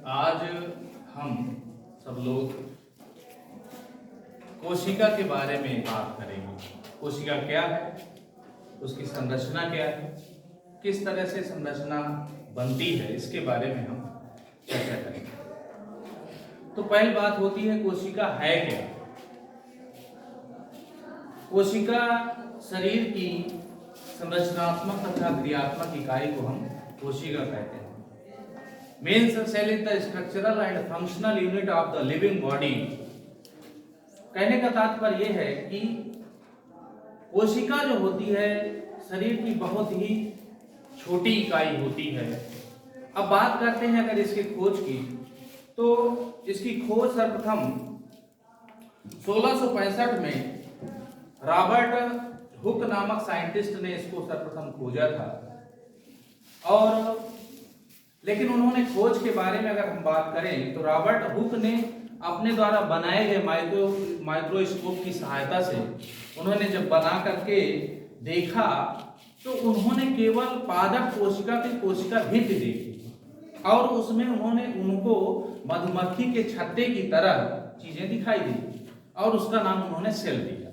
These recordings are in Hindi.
आज हम सब लोग कोशिका के बारे में बात करेंगे। कोशिका क्या है, उसकी संरचना क्या है, किस तरह से संरचना बनती है, इसके बारे में हम चर्चा करेंगे। तो पहली बात होती है कोशिका है क्या। कोशिका शरीर की संरचनात्मक तथा क्रियात्मक इकाई को हम कोशिका कहते हैं। Main cell is the structural and functional unit of the living body. कहने का तात्पर्य यह है कि कोशिका जो होती है शरीर की बहुत ही छोटी इकाई होती है। अब बात करते हैं अगर इसकी खोज की, तो इसकी खोज सर्वप्रथम 1665 में रॉबर्ट हुक नामक साइंटिस्ट ने इसको सर्वप्रथम खोजा था। और लेकिन उन्होंने खोज के बारे में अगर हम बात करें तो रॉबर्ट हुक ने अपने द्वारा बनाए गए माइक्रोस्कोप की सहायता से उन्होंने जब बना करके देखा तो उन्होंने केवल पादप कोशिका की कोशिका भित्ति देखी और उसमें उनको मधुमक्खी के छत्ते की तरह चीजें दिखाई दी और उसका नाम उन्होंने सेल दिया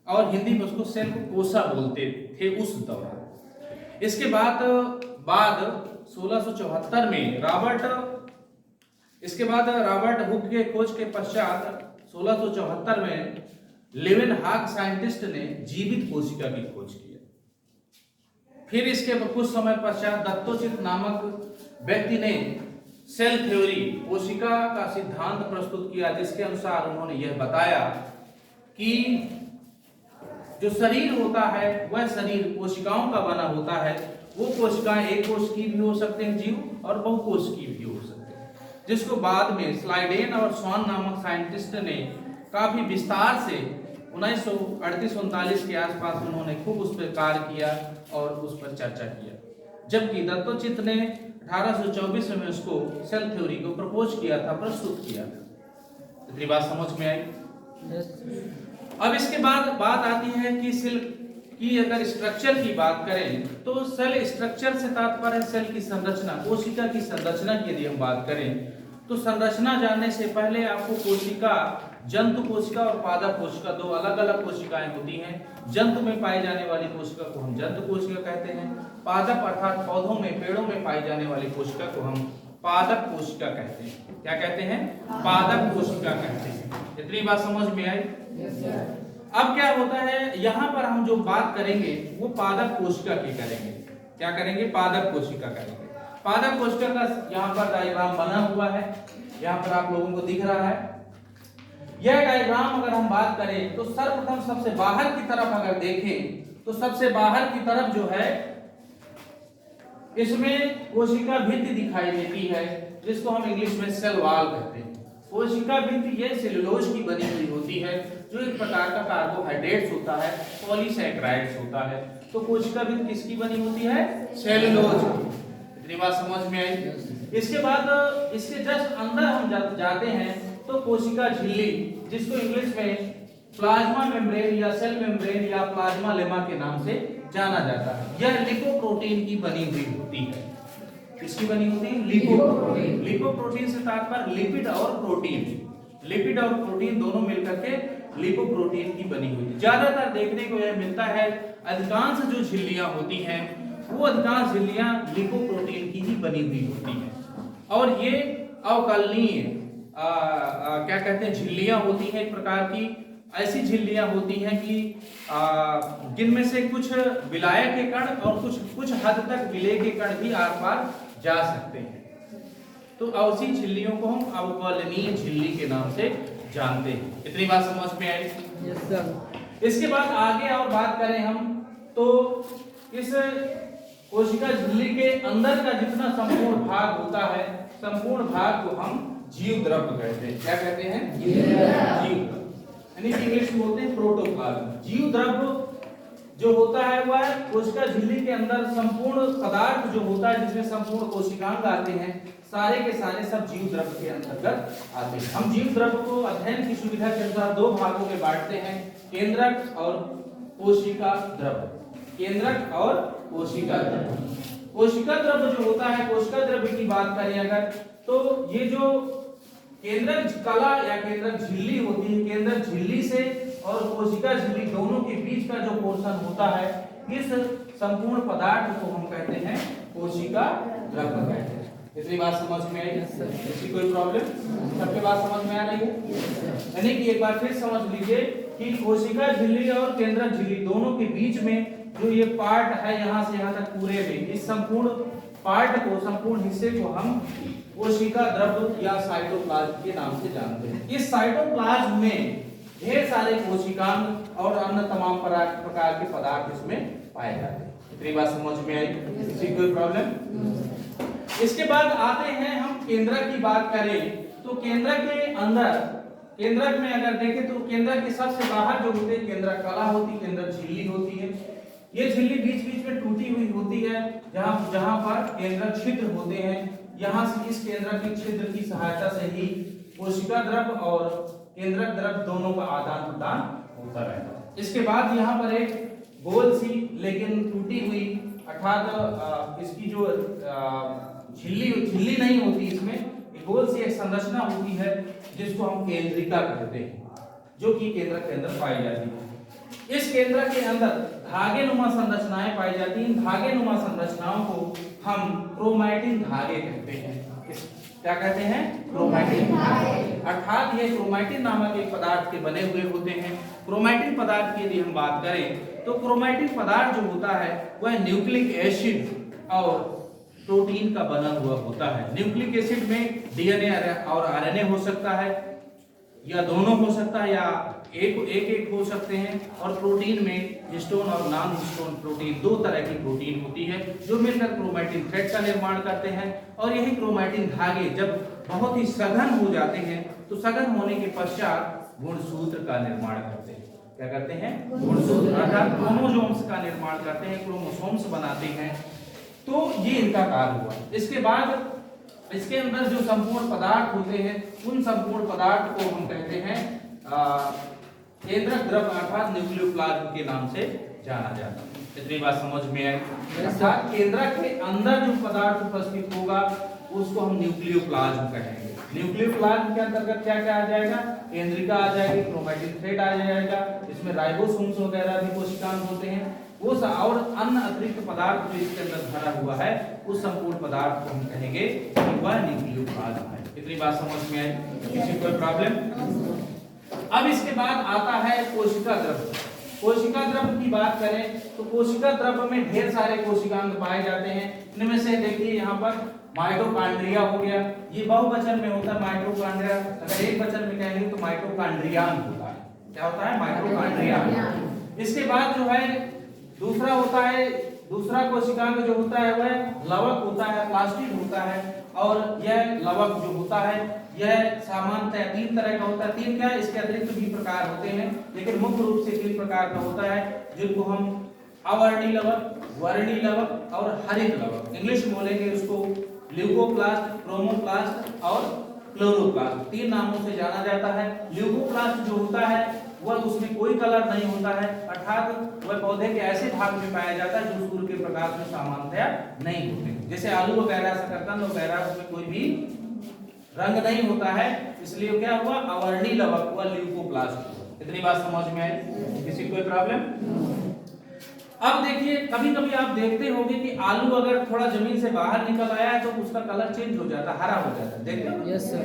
और हिंदी में उसको सेल कोशा बोलते थे उस दौरान। इसके बाद 1674 में रॉबर्ट हुक के खोज के पश्चात 1674 में लेवेनहॉक साइंटिस्ट ने जीवित कोशिका की खोज किया। फिर इसके कुछ समय पश्चात दत्तोचित नामक व्यक्ति ने सेल थ्योरी कोशिका का सिद्धांत प्रस्तुत किया, जिसके अनुसार उन्होंने यह बताया कि जो शरीर होता है वह शरीर कोशिकाओं का बना होता है। वो कोशिकाएं एक कोश की भी हो सकते हैं जीव और बहुकोश की भी हो सकते हैं, जिसको बाद में स्लाइडेन और स्वान नामक साइंटिस्ट ने काफी विस्तार से 1938-39 के आसपास उन्होंने खूब उस पर कार्य किया और उस पर चर्चा किया। जबकि दत्तोचित ने 1824 में उसको सेल थ्योरी को प्रपोज किया था, प्रस्तुत किया था। इतनी बात समझ में आई। अब इसके बाद बात आती है कि सेल की अगर स्ट्रक्चर की बात करें तो सेल स्ट्रक्चर से तात्पर्य सेल की संरचना, कोशिका की संरचना की यदि हम बात करें तो संरचना जानने से पहले आपको कोशिका, जंतु कोशिका और पादप कोशिका, दो अलग अलग कोशिकाएं होती हैं। जंतु में पाई जाने वाली कोशिका को हम जंतु कोशिका कहते हैं। पादप अर्थात पौधों में, पेड़ों में पाई जाने वाली कोशिका को हम पादप कोशिका कहते हैं। क्या कहते हैं? पादप कोशिका कहते हैं। इतनी बात समझ में आई? अब क्या होता है, यहाँ पर हम जो बात करेंगे वो पादप कोशिका की करेंगे। क्या करेंगे? पादप कोशिका करेंगे। पादप कोशिका का यहाँ पर डायग्राम बना हुआ है, यहाँ पर आप लोगों को दिख रहा है। यह डायग्राम अगर हम बात करें तो सर्वप्रथम सबसे बाहर की तरफ अगर देखें तो सबसे बाहर की तरफ जो है इसमें कोशिका भित्ति दिखाई देती है, जिसको हम इंग्लिश में सेल वॉल कहते हैं। कोशिका भित्ति ये सेलुलोज की बनी हुई होती है, जो एक प्रकार का कार्बोहाइड्रेट्स होता है, पॉलीसैकेराइड्स होता है। तो कोशिका भित्ति किसकी बनी होती है? सेलुलोज। इतनी बात समझ में आई। इसके बाद इसके जस्ट अंदर हम जाते हैं तो कोशिका झिल्ली, जिसको इंग्लिश में प्लाज्मा मेम्ब्रेन या सेल मेम्ब्रेन या प्लाज्मा लेमा के नाम से जाना जाता है। यह लिपोप्रोटीन की बनी हुई होती है। किसकी बनी होती है? लिपोप्रोटीन। लिपोप्रोटीन से तात्पर्य लिपिड और प्रोटीन। लिपिड और प्रोटीन दोनों मिलकर के लिपोप्रोटीन की बनी हुई है। ज्यादातर देखने को यह मिलता है, अधिकांश जो झिल्लियां होती हैं वो अधिकांश झिल्लियां लिपोप्रोटीन की ही बनी हुई होती हैं। और ये अवकलनीय क्या कहते हैं झिल्लियां होती हैं, एक प्रकार की ऐसी झिल्लियां होती हैं कि जिनमें से कुछ विलायक के कण और कुछ हद तक विलेय के कण भी आर पार जा सकते हैं। तो ऐसी झिल्लियों को हम अवकलनीय झिल्ली के नाम से जानते हैं। इतनी बात समझ में आई? Yes sir. इसके बाद आगे और बात करें हम तो इस कोशिका झिल्ली के अंदर का जितना संपूर्ण भाग होता है, संपूर्ण भाग को हम जीव द्रव्य कहते हैं। क्या कहते हैं? जीव द्रव्य, यानी इंग्लिश में बोलते हैं प्रोटोप्लाज्म। जीव द्रव्य जो होता है वह कोशिका झिल्ली के अंदर संपूर्ण पदार्थ जो होता है, जिसमें संपूर्ण कोशिकांग आते हैं, सारे के सारे सब जीव द्रव्य के अंतर्गत आते हैं। हम जीव द्रव्य को अध्ययन की सुविधा के अनुसार दो भागों में बांटते हैं, केंद्रक और कोशिका द्रव्य। केंद्रक और कोशिका द्रव्य। कोशिका द्रव्य जो होता है, कोशिका द्रव्य की बात करें अगर, तो ये जो केंद्रक कला या केंद्रक झिल्ली होती है, केंद्रक झिल्ली से और कोशिका झिल्ली दोनों के बीच का जो पोर्शन होता है, इस संपूर्ण पदार्थ को हम कहते हैं कोशिका द्रव्य कहते हैं। इतनी बात समझ में आई? इसकी कोई प्रॉब्लम? सबके बात समझ में आ रही है? यानी कि एक बार फिर समझ लीजिए कि कोशिका झिल्ली और केंद्रक झिल्ली दोनों के बीच में जो ये पार्ट है, यहाँ से यहाँ तक पूरे में, इस संपूर्ण पार्ट को, संपूर्ण हिस्से को हम कोशिका द्रव्य या साइटोप्लाज्म के नाम से जानते हैं। इस साइटोप्लाज्म में ढेर सारे कोशिकांग और अन्य तमाम प्रकार के पदार्थ इसमें पाए जाते हैं। इतनी बात समझ में आई? इसकी कोई प्रॉब्लम? इसके बाद आते हैं हम केंद्रक की बात करें तो केंद्रक के अंदर, केंद्रक में अगर देखें तो केंद्रक के सबसे बाहर जो होते हैं केंद्रक कला होती है, केंद्रक झिल्ली होती है। ये झिल्ली बीच बीच में टूटी हुई होती है, जहां जहां पर केंद्रक छिद्र होते हैं। यहां से इस केंद्रक के छिद्र की सहायता से ही कोशिका द्रव्य और केंद्रक द्रव्य दोनों का आदान प्रदान होता रहता है। इसके बाद यहाँ पर एक गोल सी लेकिन टूटी हुई, अर्थात इसकी जो झिल्ली नहीं होती, इसमें एक गोल सी एक संरचना होती है जिसको हम केंद्रिका कहते हैं, जो कि केंद्रक के अंदर पाई जाती है। इस केंद्रक के अंदर धागेनुमा संरचनाएं पाई जाती हैं। धागेनुमा संरचनाओं को हम क्रोमैटिन धागे कहते हैं। क्या कहते हैं? क्रोमैटिन धागे। अर्थात ये क्रोमैटिन नामक एक पदार्थ के बने हुए होते हैं। क्रोमैटिन पदार्थ की यदि हम बात करें तो क्रोमैटिन पदार्थ जो होता है वह न्यूक्लिक एसिड और प्रोटीन का बना हुआ होता है। न्यूक्लिक एसिड में डीएनए और आरएनए हो सकता है, या दोनों हो सकता है, या एक हो सकते हैं। और प्रोटीन में हिस्टोन और नॉन हिस्टोन प्रोटीन, दो तरह की प्रोटीन होती है जो मिलकर क्रोमैटिन थ्रेड का निर्माण करते हैं। और यही क्रोमैटिन धागे जब बहुत ही सघन हो जाते हैं तो सघन होने के पश्चात गुणसूत्र का निर्माण करते हैं। क्या करते हैं? गुणसूत्र, अर्थात क्रोमोसोम्स का निर्माण करते हैं, क्रोमोसोम्स बनाते हैं। तो ये इनका कार्य हुआ। इसके बाद इसके अंदर जो संपूर्ण पदार्थ होते हैं, उन संपूर्ण पदार्थ को हम कहते हैं केंद्रक द्रव्य अर्थात न्यूक्लियोप्लाज्म के नाम से जाना जाता है। इतनी बात समझ में आई? अर्थात केंद्रक के अंदर जो पदार्थ उपस्थित होगा उसको हम न्यूक्लियोप्लाज्म कहेंगे। न्यूक्लियोप्लाज्म के अंतर्गत क्या क्या आ जाएगा? केंद्रिका आ जाएगी, क्रोमैटिन थ्रेड आ जाएगा, इसमें राइबोसोम्स वगैरह भी कोशिकांग होते हैं, वो और अन्य अतिरिक्त पदार्थ जो इसके अंदर भरा हुआ है उस संपूर्ण पदार्थ को हम कहेंगे कि वह न्यूक्लियोप्लाज्म है। इतनी बात समझ में आई? किसी कोई प्रॉब्लम? अब इसके बाद आता है कोशिका द्रव्य। कोशिका द्रव्य की बात करें तो कोशिका द्रव्य में ढेर सारे कोशिकांग पाए जाते हैं। इनमें से देखिए यहाँ पर माइटोकॉन्ड्रिया हो गया, ये बहुवचन में होता है माइटोकॉन्ड्रिया। अगर एक वचन में कहेंगे तो माइटोकॉन्ड्रियान होता है। क्या होता है? माइटोकॉन्ड्रियान। इसके बाद जो है दूसरा होता है, दूसरा कोशिकांग जो होता है वह लवक होता है, प्लास्टिड होता है। और यह लवक जो होता है यह सामान्यतः 3 तरह का होता है। 3 क्या, इसके अतिरिक्त भी प्रकार होते हैं, लेकिन मुख्य रूप से 3 प्रकार का होता है, जिनको हम अवर्णी लवक, वर्णी लवक और हरित लवक, इंग्लिश में बोलेंगे उसको ल्यूकोप्लास्ट, क्रोमोप्लास्ट और क्लोरोप्लास्ट, 3 नामों से जाना जाता है। ल्यूकोप्लास्ट जो होता है वह उसमें कोई कलर नहीं होता है, अर्थात वह पौधे के ऐसे भाग में पाया जाता है जो सूर्य के प्रकाश में सामान्यतः नहीं होते, जैसे आलू वगैरह, शकरकंद वगैरह, उसमें कोई भी रंग नहीं होता है, इसलिए क्या हुआ? अवर्णी लवक हुआ, ल्यूकोप्लास्ट। इतनी बात समझ में आई? किसी कोई प्रॉब्लम? अब देखिए, कभी कभी आप देखते होंगे कि आलू अगर थोड़ा जमीन से बाहर निकल आया है तो उसका कलर चेंज हो जाता है, हरा हो जाता है, देखते हो? Yes sir.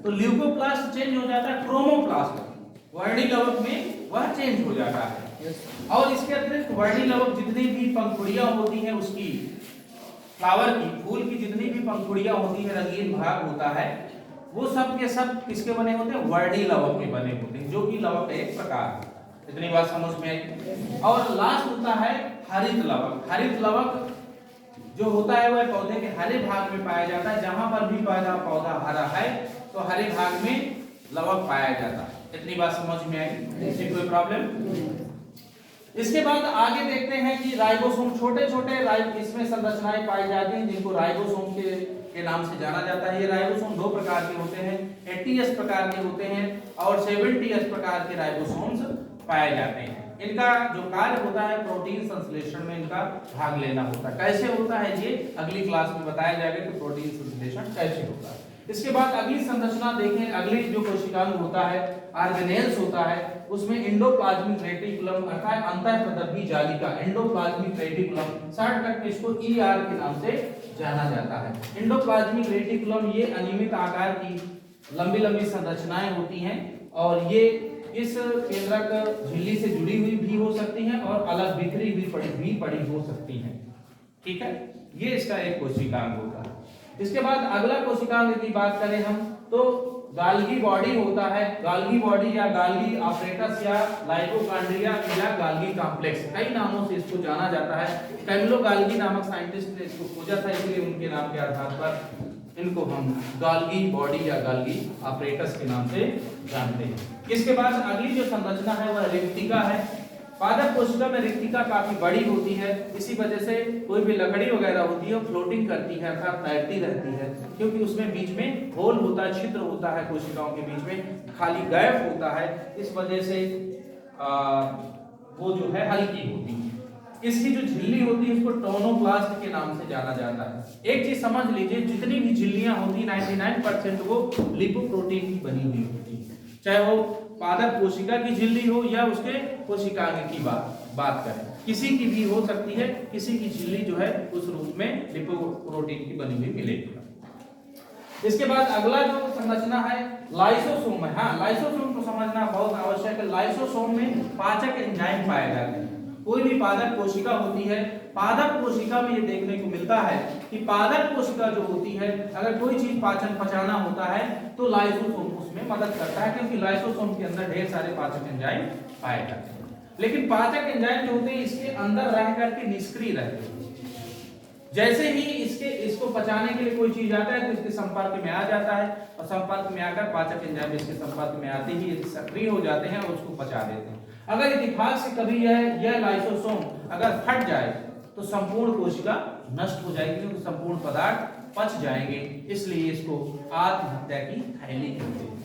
तो ल्यूकोप्लास्ट चेंज हो जाता है, क्रोमोप्लास्ट वर्णी लवक में वह चेंज हो जाता है। और इसके अतिरिक्त वर्णी लवक जितनी भी पंखुड़ियां होती हैं उसकी, फ्लावर की, फूल की जितनी भी पंखुड़ियां होती है, रंगीन भाग होता है, वो सब के सब किसके बने होते हैं? वर्णी लवक के बने होते हैं, जो कि लवक का एक प्रकार है। इतनी बात समझ में आई? और लास्ट होता है हरित लवक। हरित लवक जो होता है वह पौधे के हरे भाग में पाया जाता है, जहां पर भी पौधा हरा है तो हरे भाग में लवक पाया जाता है। इतनी बात समझ में आई? इससे कोई प्रॉब्लम? इसके बाद आगे देखते हैं कि राइबोसोम, छोटे छोटे इसमें संरचनाएं पाई जाती हैं जिनको राइबोसोम के नाम से जाना जाता है। ये राइबोसोम 2 प्रकार के होते हैं, 80S प्रकार के होते हैं और 70S प्रकार के राइबोसोम्स पाए जाते हैं। इनका जो कार्य होता है प्रोटीन संश्लेषण में इनका भाग लेना होता है। कैसे होता है ये अगली क्लास में बताया जाएगा कि प्रोटीन संश्लेषण कैसे होता है। इसके बाद अगली संरचना देखें, अगली जो कोशिकांग होता है ऑर्गेनेल्स होता है, उसमें एंडोप्लाज्मिक रेटिकुलम अर्थात अंतःप्रदर्भी जालिका, एंडोप्लाज्मिक रेटिकुलम शॉर्टकट में इसको ईआर के नाम से जाना जाता है। एंडोप्लाज्मिक रेटिकुलम ये अनियमित आकार की लंबी लंबी संरचनाएं होती हैं और ये इस केंद्रक झिल्ली से जुड़ी हुई भी हो सकती हैं और अलग बिखरी हुई पड़ी हो सकती हैं। ठीक है, ये इसका एक कोशिकांग होता है। इसके बाद अगला कोशिकांग की बात करें हम तो गाल्गी बॉडी होता है। गाल्गी बॉडी या गाल्गी ऑपरेटस या लाइकोकांड्रिया या गाल्गी कॉम्प्लेक्स, कई नामों से इसको जाना जाता है। कैमिलो गाल्गी नामक साइंटिस्ट ने इसको खोजा था, इसलिए उनके नाम के आधार पर इनको हम गाल्गी बॉडी या गाल्गी ऑपरेटस के नाम से जानते हैं। इसके बाद अगली जो संरचना है वह रिक्तिका है। पादप कोशिका में रिक्तिका काफी बड़ी होती है, इसी वजह से कोई भी लकड़ी वगैरह होती है फ्लोटिंग करती है अर्थात तैरती रहती है, क्योंकि उसमें बीच में होल होता है, छिद्र होता है, कोशिकाओं के बीच में खाली गैप होता है, इस वजह से वो जो है हल्की होती है। इसकी जो झिल्ली होती है उसको टोनोप्लास्ट के नाम से जाना जाता है। एक चीज समझ लीजिए, जितनी भी झिल्लियां होती 99% वो लिपोप्रोटीन की बनी हुई होती है, चाहे वो पादप कोशिका की झिल्ली हो या उसके कोशिकांग की बात करें, किसी की भी हो सकती है, किसी की झिल्ली जो है उस रूप में लिपोप्रोटीन की बनी हुई मिलेगी। इसके बाद अगला जो संरचना है लाइसोसोम है। हाँ, लाइसोसोम को समझना बहुत आवश्यक है। लाइसोसोम में पाचक एंजाइम पाए जाते हैं। कोई भी पादप कोशिका होती है, पादप कोशिका में ये देखने को मिलता है कि पादप कोशिका जो होती है अगर कोई चीज पाचन पचाना होता है तो लाइसोसोम उसमें मदद करता है, क्योंकि लाइसोसोम के अंदर ढेर सारे पाचक एंजाइम पाए जाते हैं। लेकिन पाचक एंजाइम जो होते हैं इसके अंदर रह करके निष्क्रिय रहते हैं। जैसे ही इसको पचाने के लिए कोई चीज आता है तो इसके संपर्क में आ जाता है और संपर्क में आकर पाचक एंजाइम इसके संपर्क में आते ही सक्रिय हो जाते हैं और उसको पचा देते हैं। अगर इत्तेफाक से कभी यह लाइसोसोम अगर फट जाए तो संपूर्ण कोशिका नष्ट हो जाएगी, क्योंकि संपूर्ण पदार्थ पच जाएंगे, इसलिए इसको आत्महत्या की थैली कहते हैं।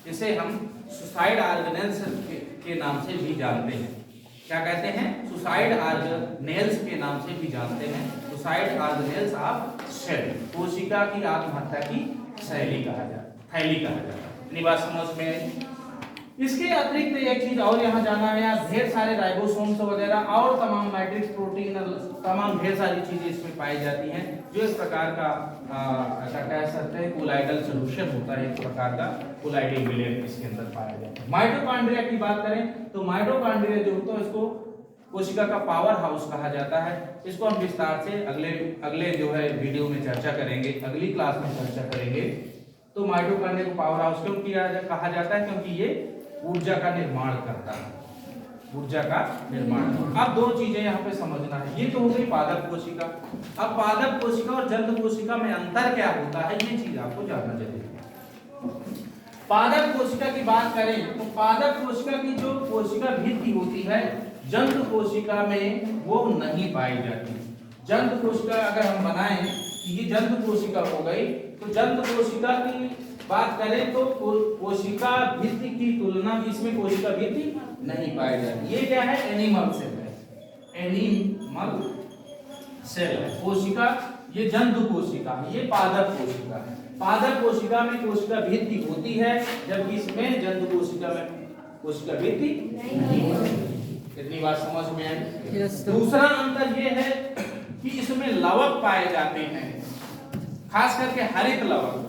इसे हम सुसाइड ऑर्गेनेल्स के नाम से भी जानते हैं। क्या कहते हैं? सुसाइड ऑर्गेनेल्स के नाम से भी जानते हैं। सुसाइड ऑर्गेनेल्स ऑफ सेल, कोशिका की आत्महत्या की थैली कहा जाता है। इतनी बात समझ में। इसके अतिरिक्त एक चीज और यहाँ जाना है, यहाँ ढेर सारे राइबोसोम्स वगैरह और तमाम मैट्रिक्स प्रोटीन तमाम ढेर सारी चीजें इसमें पाई जाती हैं, जो इस प्रकार का कह सकते हैं कोलाइडल सॉल्यूशन होता है। इस प्रकार का कोलाइडिक विलयन इसके अंदर पाया जाता है। माइटोकॉन्ड्रिया की बात करें तो माइटोकॉन्ड्रिया जो होता है इसको कोशिका का पावर हाउस कहा जाता है। इसको हम विस्तार से अगले जो है वीडियो में चर्चा करेंगे, अगली क्लास में चर्चा करेंगे। तो माइटोकॉन्ड्रिया को पावर हाउस क्यों कहा जाता है? क्योंकि ये ऊर्जा का निर्माण करता है, ऊर्जा का निर्माण। अब दो चीजें यहाँ पे समझना है, ये तो हो गई पादप कोशिका। अब पादप कोशिका और जंतु कोशिका में अंतर क्या होता है, ये चीज आपको जानना जरूरी है। पादप कोशिका की बात करें तो पादप कोशिका की जो कोशिका भित्ति होती है जंतु कोशिका में वो नहीं पाई जाती। जंतु कोशिका अगर हम बनाएं, ये जंतु कोशिका हो गई, तो जंतु कोशिका की बात करें तो कोशिका भित्ति की तुलना में इसमें कोशिका भित्ति नहीं पाई जाती। ये क्या है? एनिमल सेल है, एनिमल सेल है कोशिका। ये जंतु कोशिका है, ये पादप कोशिका है। पादप कोशिका में कोशिका भित्ति होती है, जबकि इसमें जंतु कोशिका में कोशिका भित्ति नहीं होती। इतनी बात समझ में आई? दूसरा अंतर ये है कि इसमें लवक पाए जाते हैं, खास करके हरित लवक।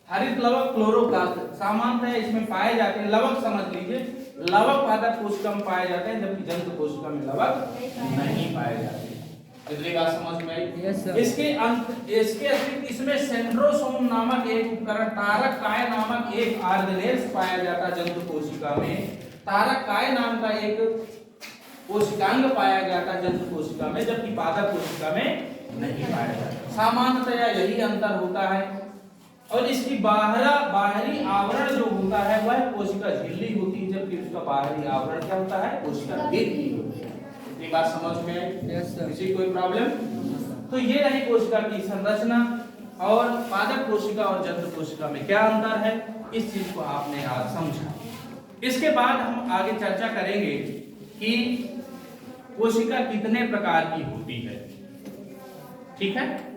हरित लवक क्लोरोप्लास्ट सामान्यतः इसमें पाए जाते हैं। लवक समझ लीजिए, लवक पादप कोशिका में पाए जाते हैं, जबकि जंतु कोशिका में लवक नहीं पाए जाते। इतनी बात समझ में आई? इसके अतिरिक्त इसमें सेंट्रोसोम नामक एक उपकरण, तारक काय नामक एक ऑर्गेनेल्स पाया जाता है जंतु कोशिका में। तारक काय नाम का एक कोशिकांग पाया जाता है जंतु कोशिका में, जबकि पादप कोशिका में नहीं पाया जाता। सामान्यतया यही अंतर होता है। और इसकी बाहरी आवरण जो होता है वह कोशिका झिल्ली होती है, जबकि उसका बाहरी आवरण क्या होता है? कोशिका भित्ति होती है। इतनी बात समझ में आई? किसी कोई प्रॉब्लम? तो ये रही कोशिका की संरचना और पादप कोशिका और जंतु कोशिका में क्या अंतर है, इस चीज को आपने आज समझा। इसके बाद हम आगे चर्चा करेंगे कि कोशिका कितने प्रकार की होती है। ठीक है।